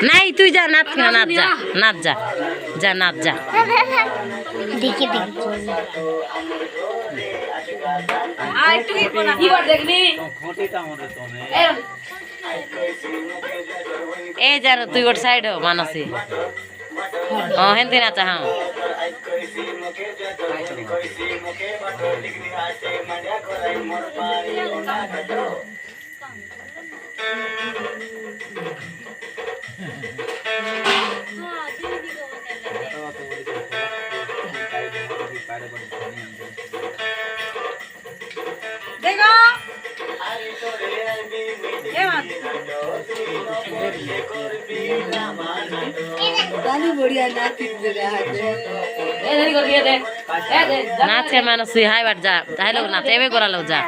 নাই তুই যা নাচ না নাচ যা নাচ যা যা নাচ যা দেখি এ যার তুই ওর সাইড হো মানসি ও হেন্দি নাচা হ্যাঁ देखो गानी बढ़िया नाच नाच के मानसी हाय बाट जा ताहे लोग नाच एबे करा लो जा